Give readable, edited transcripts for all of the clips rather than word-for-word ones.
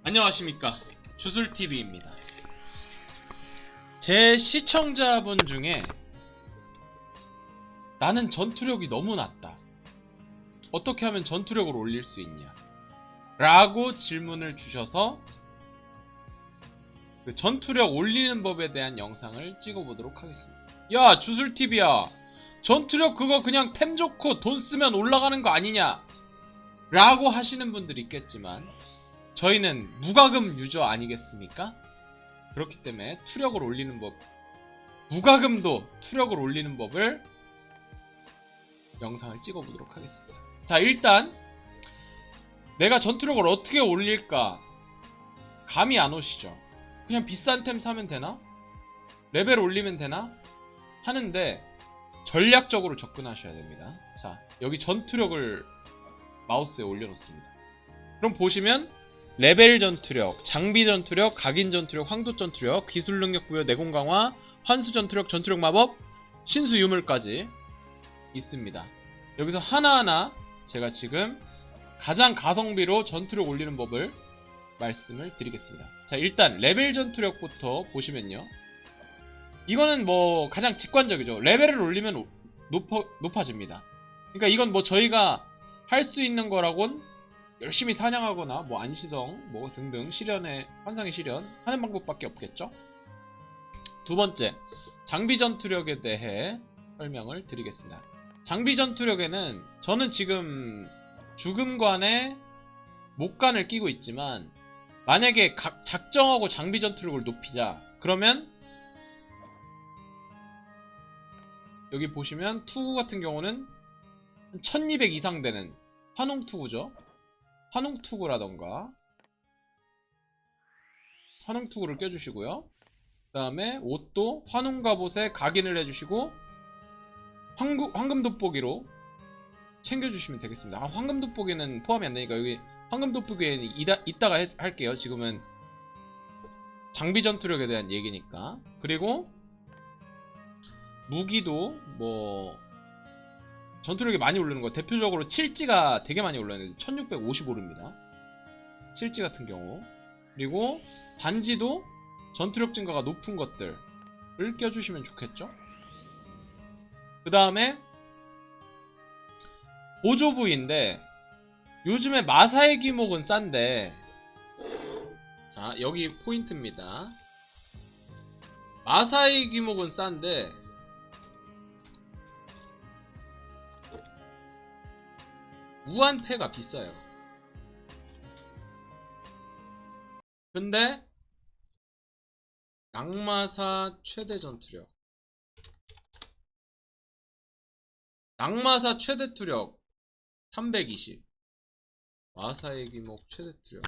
안녕하십니까, 주술TV입니다. 제 시청자분 중에 나는 전투력이 너무 낮다, 어떻게 하면 전투력을 올릴 수 있냐 라고 질문을 주셔서 그 전투력 올리는 법에 대한 영상을 찍어보도록 하겠습니다. 야, 주술TV야, 전투력 그거 그냥 템 좋고 돈 쓰면 올라가는 거 아니냐 라고 하시는 분들이 있겠지만, 저희는 무과금 유저 아니겠습니까? 그렇기 때문에 투력을 올리는 법, 무과금도 투력을 올리는 법을 영상을 찍어보도록 하겠습니다. 자, 일단 내가 전투력을 어떻게 올릴까 감이 안 오시죠? 그냥 비싼 템 사면 되나? 레벨 올리면 되나? 하는데 전략적으로 접근하셔야 됩니다. 자, 여기 전투력을 마우스에 올려놓습니다. 그럼 보시면 레벨 전투력, 장비 전투력, 각인 전투력, 황도 전투력, 기술 능력 부여, 내공 강화, 환수 전투력, 전투력 마법, 신수 유물까지 있습니다. 여기서 하나하나 제가 지금 가장 가성비로 전투력 올리는 법을 말씀을 드리겠습니다. 자, 일단 레벨 전투력부터 보시면요, 이거는 뭐 가장 직관적이죠. 레벨을 올리면 높아집니다. 그러니까 이건 뭐 저희가 할 수 있는 거라곤 열심히 사냥하거나 뭐 안시성 뭐 등등 실현의 환상의 실현 하는 방법밖에 없겠죠. 두 번째, 장비 전투력에 대해 설명을 드리겠습니다. 장비 전투력에는 저는 지금 죽음관에 목관을 끼고 있지만, 만약에 작정하고 장비 전투력을 높이자 그러면 여기 보시면 투구 같은 경우는 1200 이상 되는 환웅 투구죠. 환웅 투구라던가 환웅 투구를 껴주시고요. 그 다음에 옷도 환웅 갑옷에 각인을 해주시고 황금 돋보기로 챙겨주시면 되겠습니다. 아, 황금 돋보기는 포함이 안되니까 여기 황금 돋보기에는 이따가 할게요. 지금은 장비 전투력에 대한 얘기니까. 그리고 무기도 뭐 전투력이 많이 오르는 거, 대표적으로 칠지가 되게 많이 올랐는데 1650 오릅니다. 칠지 같은 경우. 그리고 반지도 전투력 증가가 높은 것들을 껴주시면 좋겠죠. 그 다음에 보조부인데 요즘에 마사의 기목은 싼데, 자, 여기 포인트입니다. 마사의 기목은 싼데 무한패가 비싸요. 근데 낙마사 최대 전투력, 낙마사 최대 투력 320, 마사의 기목 최대 투력,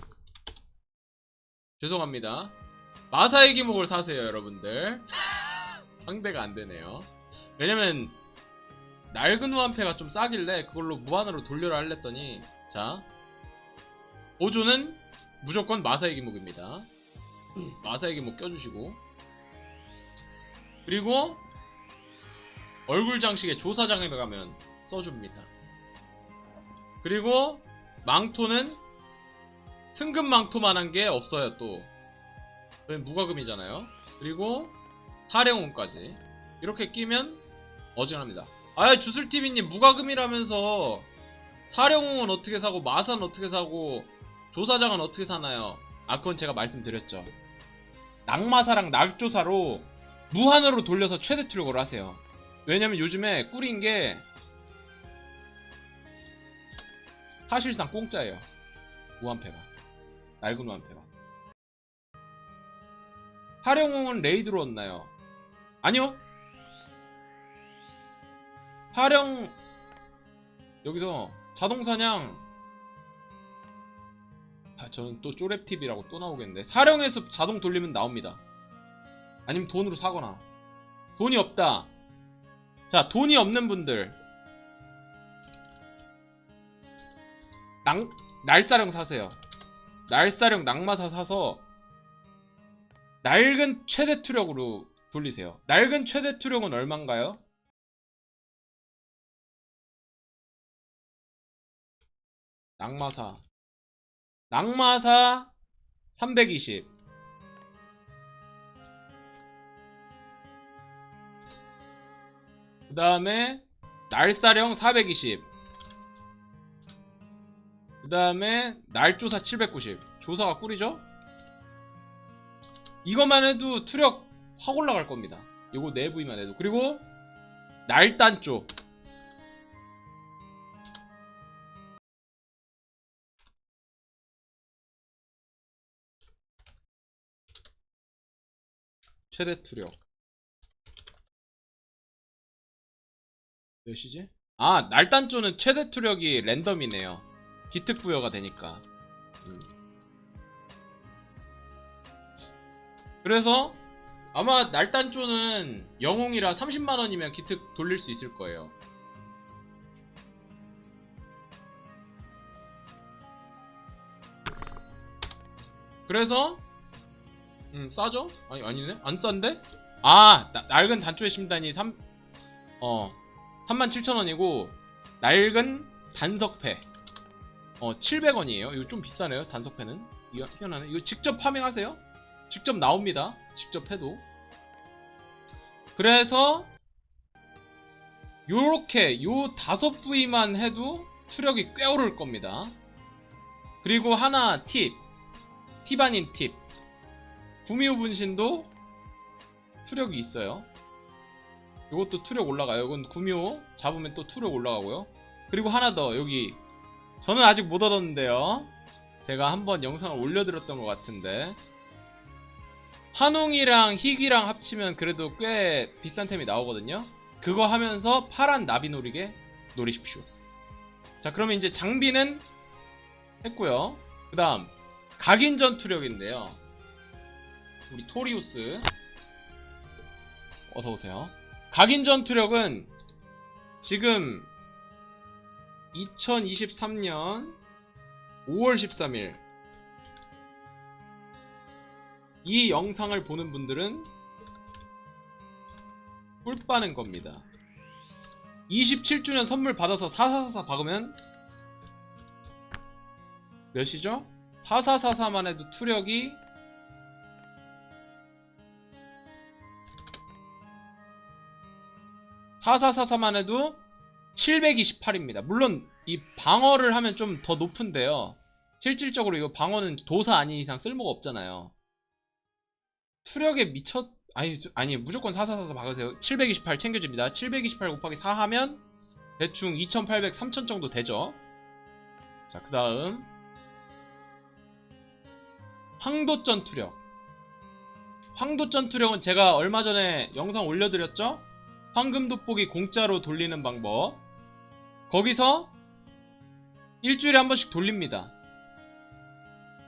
죄송합니다, 마사의 기목을 사세요 여러분들. 상대가 안되네요. 왜냐면 낡은 무한패가 좀 싸길래 그걸로 무한으로 돌려라 할랬더니, 자, 보조는 무조건 마사의 기목입니다. 마사의 기목 껴주시고, 그리고 얼굴 장식에 조사장에 가면 써줍니다. 그리고 망토는 승급 망토만한 게 없어요. 또 무과금이잖아요. 그리고 사령운까지 이렇게 끼면 어지간합니다. 아, 주술TV님 무과금이라면서 사령웅은 어떻게 사고 마사는 어떻게 사고 조사장은 어떻게 사나요? 아, 그건 제가 말씀드렸죠. 낙마사랑 낙조사로 무한으로 돌려서 최대 투력을 하세요. 왜냐면 요즘에 꿀인게 사실상 공짜예요. 무한패가, 낡은 무한패가. 사령웅은 레이드로 얻나요? 아니요, 사령 여기서 자동사냥, 아, 저는 또 쪼랩TV라고 또 나오겠는데, 사령에서 자동 돌리면 나옵니다. 아니면 돈으로 사거나. 돈이 없다, 자, 돈이 없는 분들 날사령 사세요. 날사령 낙마사 사서 낡은 최대 투력으로 돌리세요. 낡은 최대 투력은 얼만가요? 낙마사 320. 그 다음에 날사령 420. 그 다음에 날조사 790. 조사가 꿀이죠? 이것만 해도 투력 확 올라갈 겁니다. 요거 네 부위만 해도. 그리고 날단 쪽 최대 투력 몇이지? 아, 날단조는 최대 투력이 랜덤이네요. 기특 부여가 되니까. 그래서 아마 날단조는 영웅이라 30만원이면 기특 돌릴 수 있을 거예요. 그래서 싸죠? 아니, 아니네? 안 싼데? 아, 낡은 단초의 심단이 37,000원이고 낡은 단석패 700원이에요. 이거 좀 비싸네요. 단석패는. 이거 희한하네. 이거 직접 파밍하세요. 직접 나옵니다. 직접 해도. 그래서 요렇게 요 5부위만 해도 투력이 꽤 오를 겁니다. 그리고 하나 팁 아닌 팁. 구미호 분신도 투력이 있어요. 요것도 투력 올라가요. 이건 구미호 잡으면 또 투력 올라가고요. 그리고 하나 더. 여기 저는 아직 못 얻었는데요. 제가 한번 영상을 올려드렸던 것 같은데 환웅이랑 희귀랑 합치면 그래도 꽤 비싼 템이 나오거든요. 그거 하면서 파란 나비 노리십시오. 자, 그러면 이제 장비는 했고요. 그 다음 각인전 투력인데요. 우리 토리우스 어서오세요. 각인전 투력은 지금 2023년 5월 13일 이 영상을 보는 분들은 꿀 빠는 겁니다. 27주년 선물 받아서 4444 박으면 몇이죠? 4444만 해도 투력이 4444만 해도 728입니다. 물론 이 방어를 하면 좀 더 높은데요. 실질적으로 이거 방어는 도사 아닌 이상 쓸모가 없잖아요. 투력에 미쳤... 아니 무조건 4444 박으세요. 728 챙겨집니다. 728 곱하기 4 하면 대충 2800, 3000 정도 되죠. 자, 그 다음 황도전 투력. 황도전 투력은 제가 얼마 전에 영상 올려드렸죠? 황금 돋보기 공짜로 돌리는 방법. 거기서 일주일에 한 번씩 돌립니다.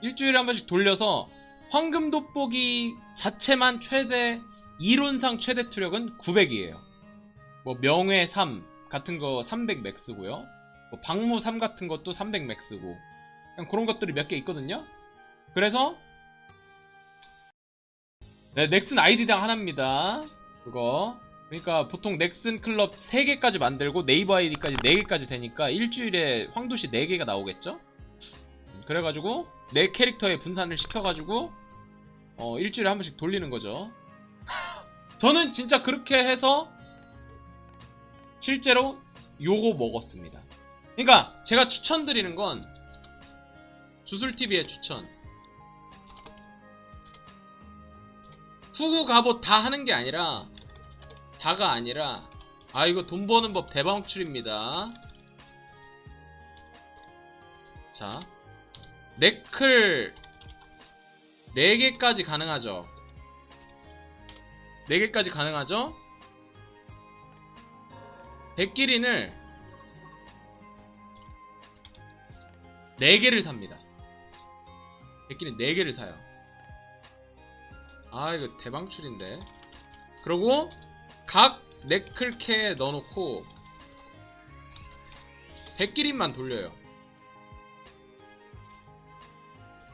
일주일에 한 번씩 돌려서 황금 돋보기 자체만 최대 이론상 최대 투력은 900이에요. 뭐 명회 3 같은 거 300 맥스고요. 뭐 박무 3 같은 것도 300 맥스고 그냥 그런 것들이 몇 개 있거든요. 그래서 네, 넥슨 아이디당 하나입니다. 그거 그러니까 보통 넥슨 클럽 3개까지 만들고 네이버 아이디까지 4개까지 되니까 일주일에 황도시 4개가 나오겠죠? 그래가지고 내 캐릭터에 분산을 시켜가지고 일주일에 한 번씩 돌리는 거죠. 저는 진짜 그렇게 해서 실제로 요거 먹었습니다. 그러니까 제가 추천드리는 건 주술TV의 추천. 투구 갑옷 다 하는 게 아니라 다가 아니라 이거 돈 버는 법 대방출입니다. 자, 네클 4개까지 가능하죠. 4개까지 가능하죠. 백기린을 4개를 삽니다. 백기린 4개를 사요. 이거 대방출인데. 그리고 각 네클캐에 넣어놓고 백기린만 돌려요.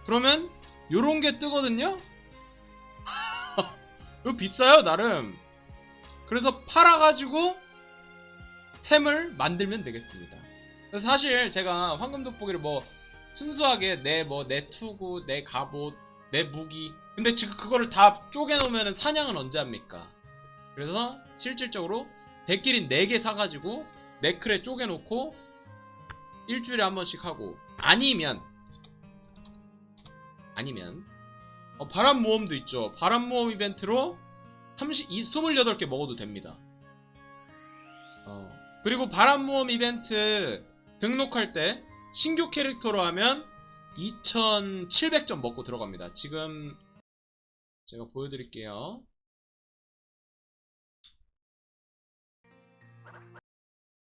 그러면 요런게 뜨거든요? 이거 비싸요 나름. 그래서 팔아가지고 템을 만들면 되겠습니다. 그래서 사실 제가 황금 돋보기를 뭐 순수하게 내 투구, 내 갑옷, 내 무기. 근데 지금 그거를 다 쪼개놓으면 사냥은 언제 합니까? 그래서 실질적으로 백기린 4개 사가지고 네클에 쪼개놓고 일주일에 한 번씩 하고, 아니면 바람 모험도 있죠. 바람 모험 이벤트로 28개 먹어도 됩니다. 그리고 바람 모험 이벤트 등록할 때 신규 캐릭터로 하면 2700점 먹고 들어갑니다. 지금 제가 보여드릴게요.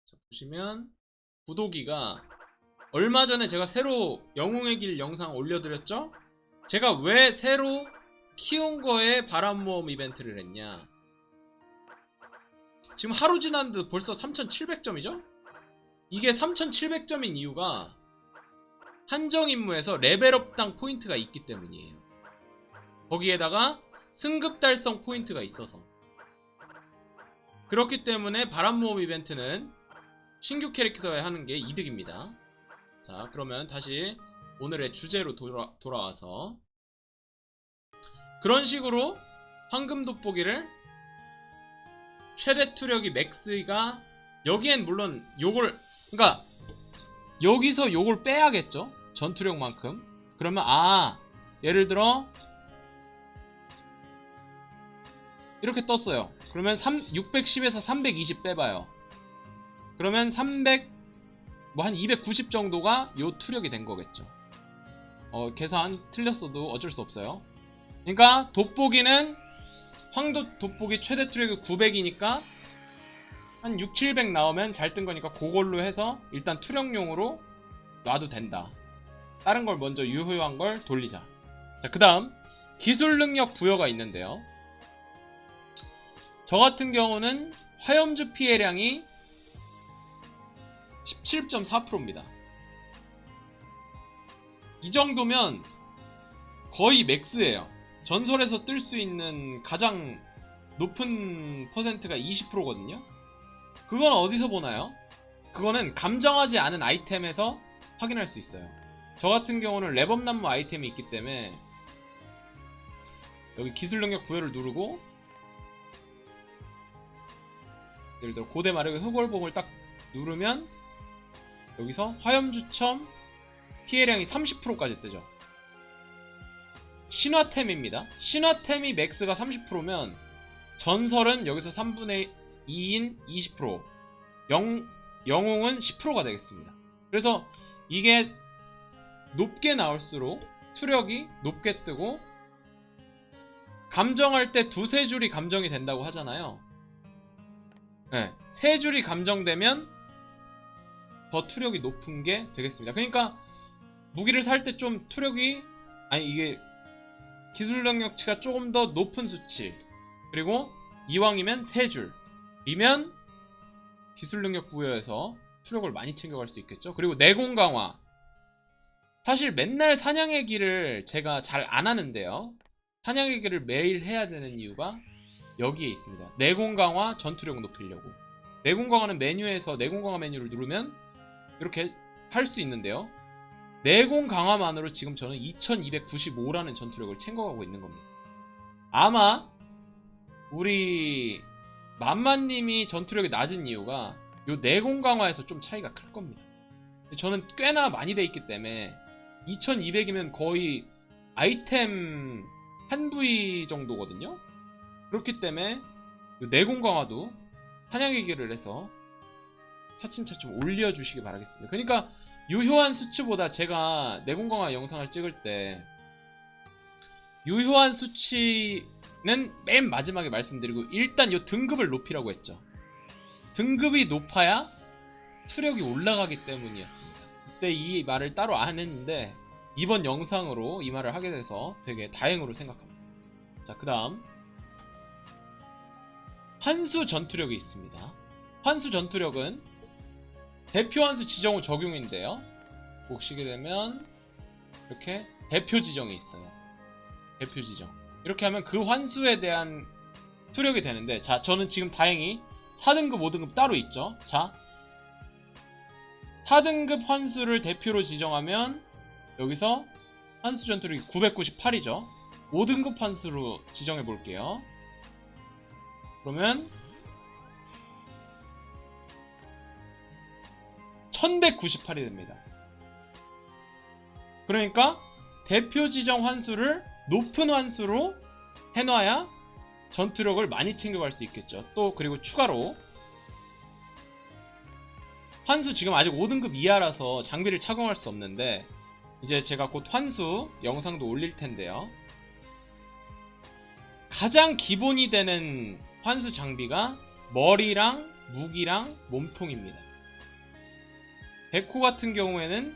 자, 보시면 구독이가 얼마 전에 제가 새로 영웅의 길 영상 올려드렸죠? 제가 왜 새로 키운 거에 바람 모험 이벤트를 했냐? 지금 하루 지났는데 벌써 3700점이죠? 이게 3700점인 이유가 한정 임무에서 레벨업당 포인트가 있기 때문이에요. 거기에다가 승급 달성 포인트가 있어서. 그렇기 때문에 바람 모험 이벤트는 신규 캐릭터에 하는 게 이득입니다. 자, 그러면 다시 오늘의 주제로 돌아와서 그런 식으로 황금 돋보기를 최대 투력이 맥스가, 여기엔 물론 요걸, 그러니까 여기서 요걸 빼야겠죠? 전투력만큼. 그러면 예를 들어 이렇게 떴어요. 그러면 610에서 320 빼봐요. 그러면 300 뭐 한 290 정도가 요 투력이 된 거겠죠. 계산 틀렸어도 어쩔 수 없어요. 그러니까 돋보기는 황도 돋보기 최대 투력이 900이니까 한 6, 700 나오면 잘 뜬 거니까 그걸로 해서 일단 투력용으로 놔도 된다. 다른 걸 먼저 유효한 걸 돌리자. 자, 그 다음 기술 능력 부여가 있는데요. 저 같은 경우는 화염주 피해량이 17.4%입니다. 이 정도면 거의 맥스예요. 전설에서 뜰 수 있는 가장 높은 퍼센트가 20%거든요. 그건 어디서 보나요? 그거는 감정하지 않은 아이템에서 확인할 수 있어요. 저 같은 경우는 랩업나무 아이템이 있기 때문에 여기 기술 능력 부여를 누르고, 예를 들어 고대 마력의 흑월봉을 딱 누르면 여기서 화염주첨 피해량이 30%까지 뜨죠. 신화템입니다. 신화템이 맥스가 30%면 전설은 여기서 3분의 2인 20%, 영웅은 10%가 되겠습니다. 그래서 이게 높게 나올수록 투력이 높게 뜨고, 감정할 때 두세 줄이 감정이 된다고 하잖아요. 네, 세 줄이 감정되면 더 투력이 높은 게 되겠습니다. 그러니까 무기를 살 때 좀 투력이, 이게 기술 능력치가 조금 더 높은 수치, 그리고 이왕이면 3줄이면 기술 능력 부여해서 투력을 많이 챙겨갈 수 있겠죠. 그리고 내공 강화, 사실 맨날 사냥의 길을 제가 잘 안 하는데요, 사냥의 길을 매일 해야 되는 이유가 여기에 있습니다. 내공 강화, 전투력 높이려고. 내공 강화는 메뉴에서 내공 강화 메뉴를 누르면 이렇게 할 수 있는데요, 내공 강화만으로 지금 저는 2295라는 전투력을 챙겨가고 있는 겁니다. 아마 우리 만만님이 전투력이 낮은 이유가 요 내공 강화에서 좀 차이가 클 겁니다. 저는 꽤나 많이 돼 있기 때문에 2200이면 거의 아이템 한 부위 정도거든요. 그렇기 때문에 요 내공 강화도 사냥의 길을 해서 차츰차츰 올려주시기 바라겠습니다. 그러니까 유효한 수치보다, 제가 내공 강화 영상을 찍을 때 유효한 수치는 맨 마지막에 말씀드리고, 일단 이 등급을 높이라고 했죠. 등급이 높아야 투력이 올라가기 때문이었습니다. 그때 이 말을 따로 안 했는데 이번 영상으로 이 말을 하게 돼서 되게 다행으로 생각합니다. 자, 그 다음 환수 전투력이 있습니다. 환수 전투력은 대표 환수 지정 후 적용인데요, 보시게 되면 이렇게 대표 지정이 있어요. 대표 지정, 이렇게 하면 그 환수에 대한 투력이 되는데, 자, 저는 지금 다행히 4등급 5등급 따로 있죠. 자, 4등급 환수를 대표로 지정하면 여기서 환수 전투력이 998이죠. 5등급 환수로 지정해 볼게요. 그러면 1198이 됩니다. 그러니까 대표 지정 환수를 높은 환수로 해놔야 전투력을 많이 챙겨갈 수 있겠죠. 또 그리고 추가로 환수 지금 아직 5등급 이하라서 장비를 착용할 수 없는데 이제 제가 곧 환수 영상도 올릴 텐데요. 가장 기본이 되는 환수 장비가 머리랑 무기랑 몸통입니다. 백호 같은 경우에는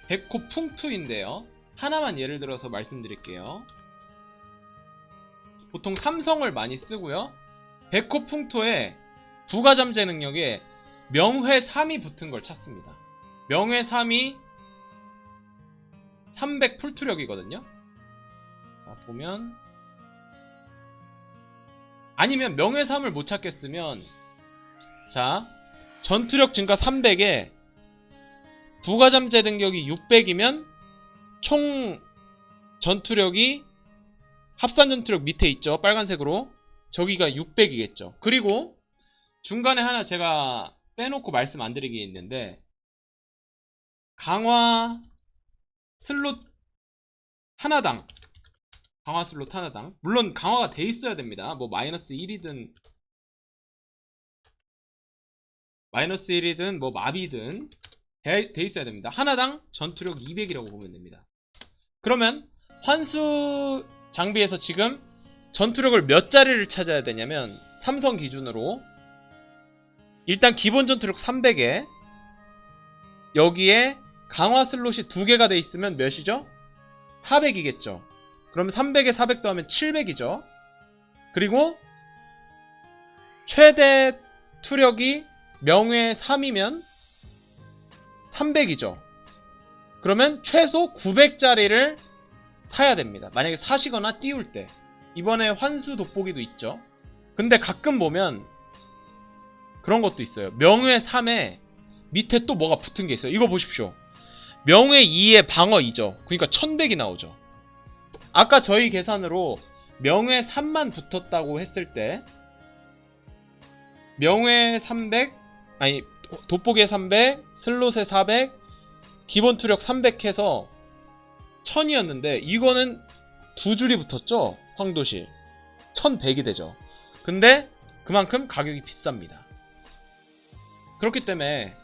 백호 풍투인데요. 하나만 예를 들어서 말씀드릴게요. 보통 삼성을 많이 쓰고요. 백호 풍토에 부가잠재 능력에 명회 3이 붙은 걸 찾습니다. 명회 3이 300 풀투력이거든요. 자, 보면 아니면 명회 3을 못 찾겠으면 자 전투력 증가 300에 부가잠재 능력이 600이면 총 전투력이 합산 전투력 밑에 있죠. 빨간색으로. 저기가 600이겠죠. 그리고 중간에 하나 제가 빼놓고 말씀 안 드리게 있는데 강화 슬롯 하나당 강화 슬롯 하나당 물론 강화가 돼 있어야 됩니다. 뭐 마이너스 1이든 뭐 마비든 돼 있어야 됩니다. 하나당 전투력 200이라고 보면 됩니다. 그러면 환수 장비에서 지금 전투력을 몇 자리를 찾아야 되냐면 삼성 기준으로 일단 기본 전투력 300에 여기에 강화 슬롯이 2개가 돼 있으면 몇이죠? 400이겠죠. 그럼 300에 400 더하면 700이죠. 그리고 최대 투력이 명회 3이면 300이죠. 그러면 최소 900짜리를 사야 됩니다. 만약에 사시거나 띄울 때. 이번에 환수 돋보기도 있죠. 근데 가끔 보면 그런 것도 있어요. 명회 3에 밑에 또 뭐가 붙은 게 있어요. 이거 보십시오. 명회 2에 방어 2죠. 그러니까 1100이 나오죠. 아까 저희 계산으로 명회 3만 붙었다고 했을 때 명회 300 아니 돋보기에 300 슬롯에 400 기본 투력 300 해서 1000이었는데 이거는 두 줄이 붙었죠. 황도실 1100이 되죠. 근데 그만큼 가격이 비쌉니다. 그렇기 때문에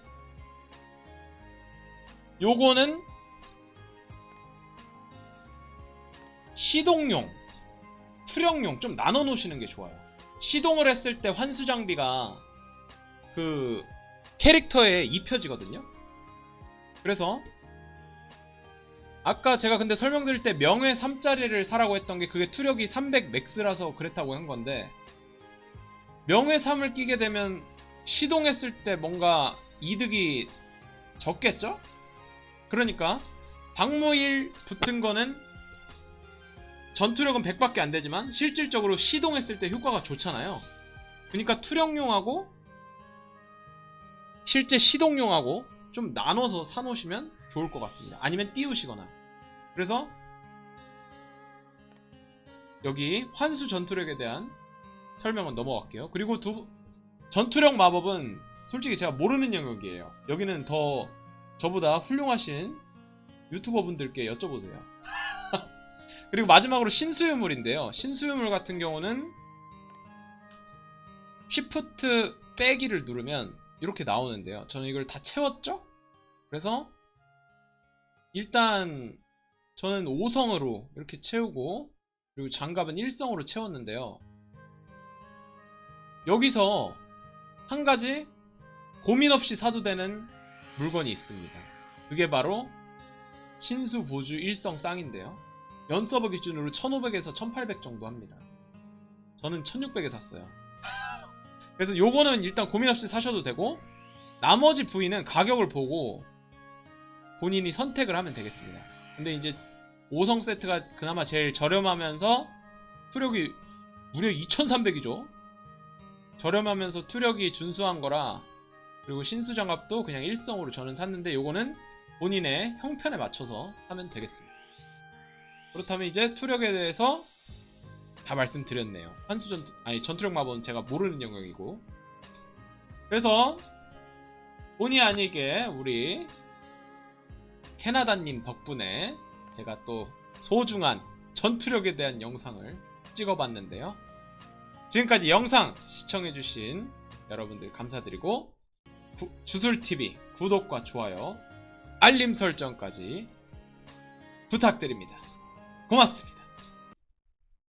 요거는 시동용 투력용 좀 나눠 놓으시는 게 좋아요. 시동을 했을 때 환수 장비가 그 캐릭터에 입혀지거든요. 그래서 아까 제가 근데 설명드릴 때 명회 3짜리를 사라고 했던 게 그게 투력이 300 맥스라서 그랬다고 한 건데 명회 3을 끼게 되면 시동했을 때 뭔가 이득이 적겠죠? 그러니까 방무 1 붙은 거는 전투력은 100밖에 안 되지만 실질적으로 시동했을 때 효과가 좋잖아요. 그러니까 투력용하고 실제 시동용하고 좀 나눠서 사놓으시면 좋을 것 같습니다. 아니면 띄우시거나. 그래서 여기 환수 전투력에 대한 설명은 넘어갈게요. 그리고 전투력 마법은 솔직히 제가 모르는 영역이에요. 여기는 더 저보다 훌륭하신 유튜버 분들께 여쭤보세요. 그리고 마지막으로 신수유물인데요. 신수유물 같은 경우는 쉬프트 빼기를 누르면 이렇게 나오는데요. 저는 이걸 다 채웠죠? 그래서 일단 저는 5성으로 이렇게 채우고 그리고 장갑은 1성으로 채웠는데요. 여기서 한 가지 고민 없이 사도 되는 물건이 있습니다. 그게 바로 신수 보주 1성 쌍인데요. 연 서버 기준으로 1500에서 1800 정도 합니다. 저는 1600에 샀어요. 그래서 요거는 일단 고민 없이 사셔도 되고 나머지 부위는 가격을 보고 본인이 선택을 하면 되겠습니다. 근데 이제 5성 세트가 그나마 제일 저렴하면서 투력이 무려 2300이죠. 저렴하면서 투력이 준수한 거라. 그리고 신수 장갑도 그냥 1성으로 저는 샀는데 요거는 본인의 형편에 맞춰서 사면 되겠습니다. 그렇다면 이제 투력에 대해서 다 말씀드렸네요. 전투력 마법은 제가 모르는 영역이고. 그래서 본의 아니게 우리 캐나다님 덕분에 제가 또 소중한 전투력에 대한 영상을 찍어봤는데요. 지금까지 영상 시청해주신 여러분들 감사드리고 주술TV 구독과 좋아요 알림 설정까지 부탁드립니다. 고맙습니다.